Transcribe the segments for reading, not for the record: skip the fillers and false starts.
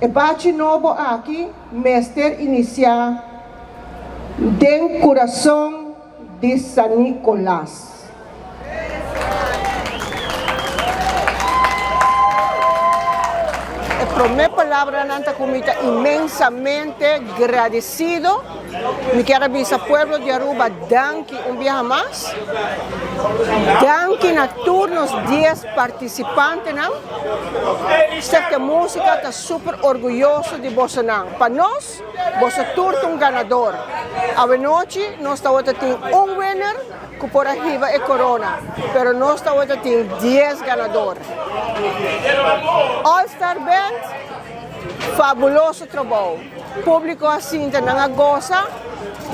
E bate novo aqui, mestre inicia den coração de San Nicolás. Por mi palabra, nanta comita inmensamente agradecido. Me quero avisar pueblo de Aruba, danke un día más. Danke na turnos 10 participantes. Esta música está super orgulhoso de você. Para nós, você é um ganador. A noite, nós estamos tendo um winner que por arriba é corona. Pero nós estamos tendo 10 ganadores. All-Star Band, fabuloso trabalho. Público assim não goza,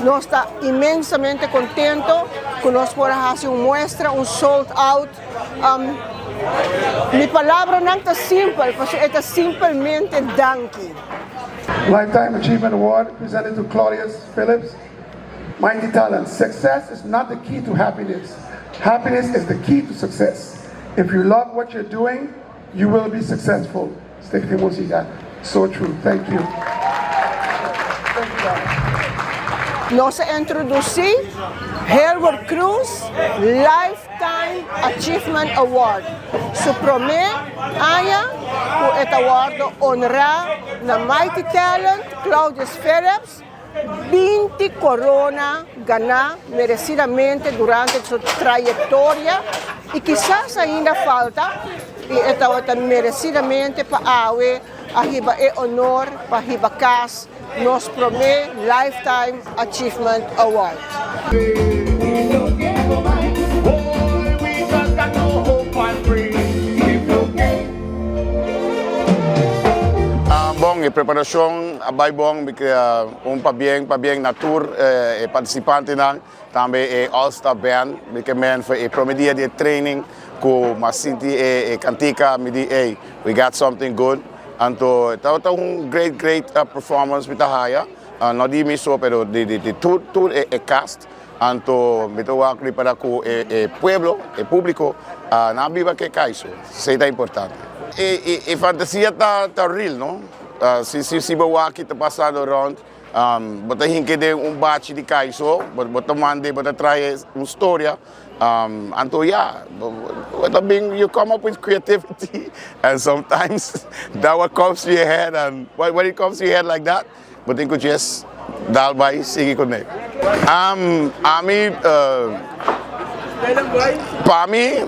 nós está imensamente contento que nós podemos fazer uma muestra, sold out. Minha palavra não está simples, porque é simplesmente danke. Lifetime Achievement Award presented to Claudius Phillips. Mighty talent. Success is not the key to happiness. Happiness is the key to success. If you love what you're doing, you will be successful. Stick to música. So true. Thank you. Nós introduzimos Herbert Cruz Lifetime Achievement Award. Su primer año, este award honra na Mighty Talent Claudius Phillips 20 corona gana merecidamente durante sua trajetória e quizás ainda falta e esta merecidamente para a riba é honor para riba cas nos promete Lifetime Achievement Award. Bom, a preparação vai bom porque para bem na tour participante não também é All-Star Band porque man foi a primeiro dia de training com mas sinti cantica me di hey we got something good anto tá great performance with haya não di me so pero de tour cast anto me tô aqui para com pueblo público na viva que caiso seita importante e fantasia tá real não se bawa kita passando around bota hinke de batch de caiso bota mande bota try uma história anto também you come up with creativity and sometimes that what comes to your head and when it comes to your head like that but you could just dal by sige con me a mí para mí,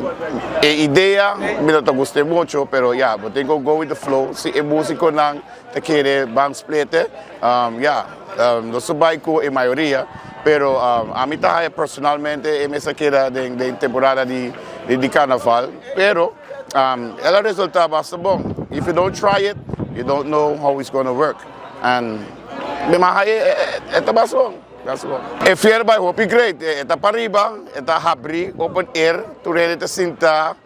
idea me lo gusta mucho, pero but tengo go with the flow. Si el músico no te quiere van split, no soy ko en mayoría, pero a mí personalmente me saquera de temporada de carnaval, pero el resultado va a ser bon. If you don't try it, you don't know how it's going to work. And me esta va a ser that's all. If you're by Hopi great, eta pariba, eta habri, open air, tu gente sinta,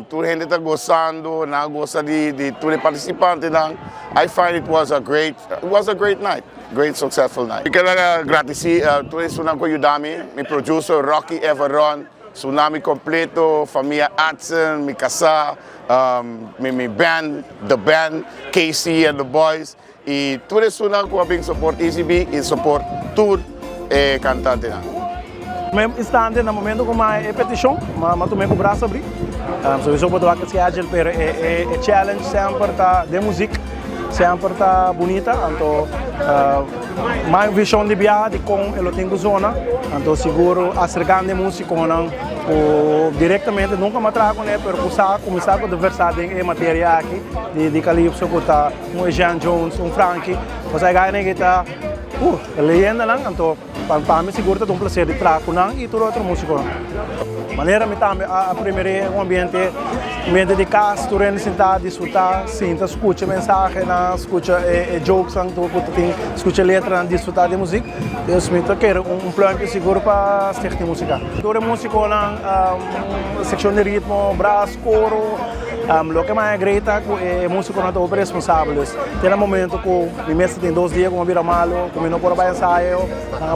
tu gente gozando, na goza de tu participantes nang. I find it was a great night, great successful night. Eu quero agradecer tu sunang ko Udami, mi producer Rocky Everon, Tsunami completo, família Atson, mi casa, mi band, the band, Casey and the boys. E tudo isso não com support ECB e support tudo cantante na. Mesmo instante no momento como a petição, mas também com o braço abrir. So isso pode ser agile, pero challenge sempre tá de música, sempre tá bonita, então mais visão de viagem com elo tenho zona, então seguro acercar de música com diretamente nunca me trago né, pero começar com diversidade em matéria aqui de Calypso com tá Jean Jones, Frankie, mas aí ganha que tá leyenda lang, então para mim seguro tá prazer de trago não e todo outro músico. Maneira me também a primeira ambiente de casa, tu rende sentar, desfrutar, sinta, escuta mensagem, escuta jokes, escuta letra, desfrutar de música. Eu me quero plano seguro para assistir música. Toda música na secção de ritmo, braço, coro, o que mais é grita é música não é responsáveis. Tem um momento que o mês tem 2 dias como vira malo, como não pode para ensaio,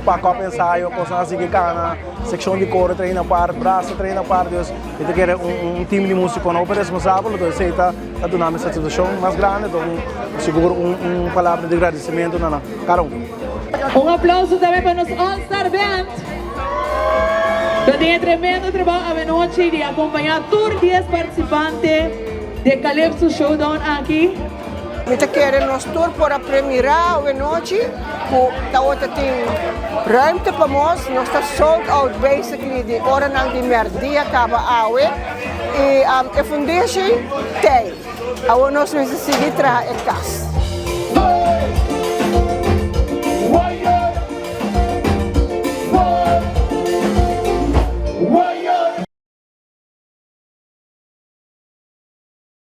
para copa ensaio, coisa assim que cana, secção de coro treina parte, braço treina parte, Deus. Eu quero time de música não é responsável, então aceita ito namin sa sitwasyon mas grande, siguro palavra de agradecimento na Carol. Um aplauso também para nos All-Star Band. Que tem tremendo trabalho a noite de acompanhar todos os 10 participantes de Calypso Showdown aqui. Mita querem nos tour para premiar a noite, que outra tem ruimte para nós está sold out basically de hora não de merdia acaba awe e a foundation tem. A nós necessitamos trazer casa.